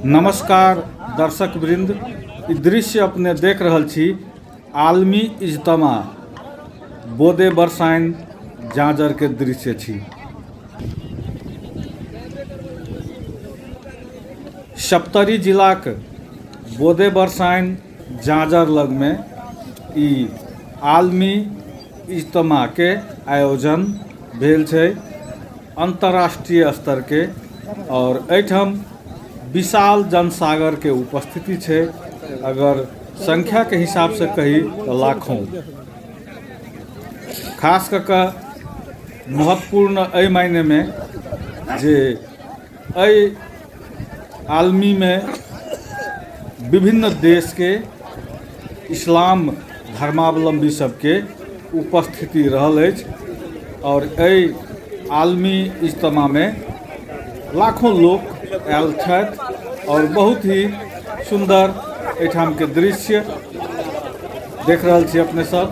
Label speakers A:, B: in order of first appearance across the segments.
A: नमस्कार दर्शक वृंद, ई दृश्य अपने देख रहल छी आलमी इज्तमा बोदे बरसाइन जाजर के दृश्य छी। सप्तरी जिलाक बोदे बरसाइन जाजर लग में ई आलमी इज्तमा के आयोजन भेल छै अंतर्राष्ट्रीय स्तर के, और एठम विशाल जनसागर के उपस्थिति छै। अगर संख्या के हिसाब से कही तो लाखों। खास करके महत्वपूर्ण एहि मायने में जे एहि आलमी में विभिन्न देश के इस्लाम धर्मावलंबी सबके उपस्थिति रहल अछि, और एहि आलमी इज्तमा में लाखों लोग आयल छथि और बहुत ही सुंदर एठाम के दृश्य देख रहल छी अपने सब।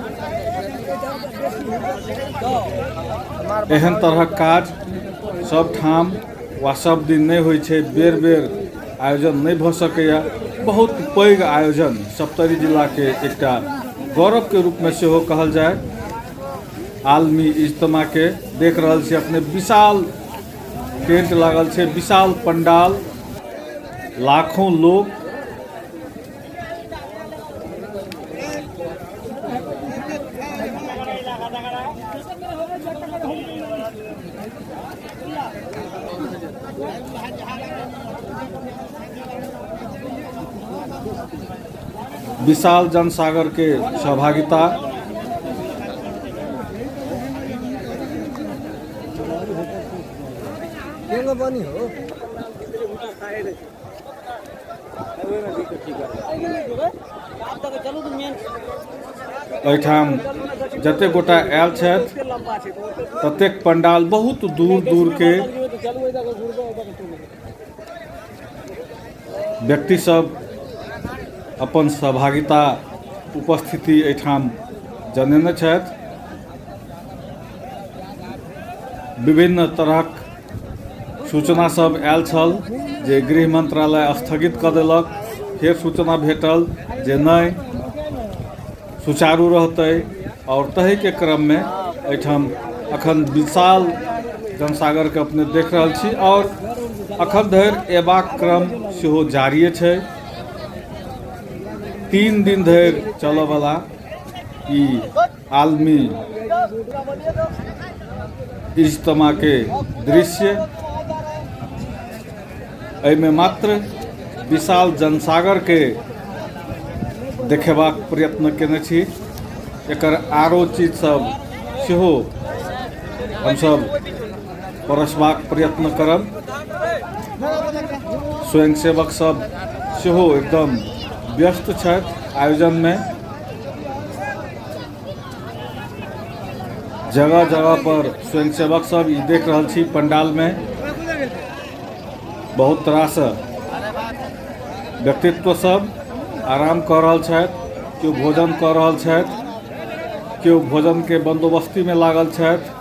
A: एहन तरहक काज सब ठाम वा सब दिन नहीं होइ छै, बेर बेर आयोजन नहीं भ सकैया। बहुत पैघ आयोजन सप्तरी जिला के एकटा गौरव के रूप में सेहो कहल जाय। आलमी इज्तमा के देख रहल छी अपने, विशाल टेंट लागल छै, विशाल पंडाल, लाखों लोग। विशाल जनसागर के सहभागिता। एठाम जते गोटा आयल छथि ततेक पंडाल बहुत दूर दूर के व्यक्ति सब अपन सहभागिता उपस्थिति एठाम जनेने छथि। विभिन्न तरहक सूचना सब आयल छल जे गृह मंत्रालय स्थगित कऽ देलक, फेर सूचना भेटल जे नहीं सुचारू रहतै, और तही के क्रम में एठाम अखन विशाल जनसागर के अपने देख रहल छी, और अखन धरि एबाक क्रम सेहो जारी छै। 3 दिन धरि चलऽ वाला ई आलमी इज्तमा के दृश्य, एहिमे मात्र विशाल जनसागर के देखेबाक प्रयत्न केने छी। एकर आरो चीज सब सेहो हमसब परसबाक प्रयत्न करब। स्वयंसेवक सब सेहो एकदम व्यस्त छथि आयोजन में। जगह जगह पर स्वयंसेवक सब ई देख रहल छी पंडाल में बहुत रास व्यक्तित्व सब आराम कर रहल छथि, केओ भोजन कर रहल छथि, केओ भोजन के बंदोबस्ती में लागल छथि।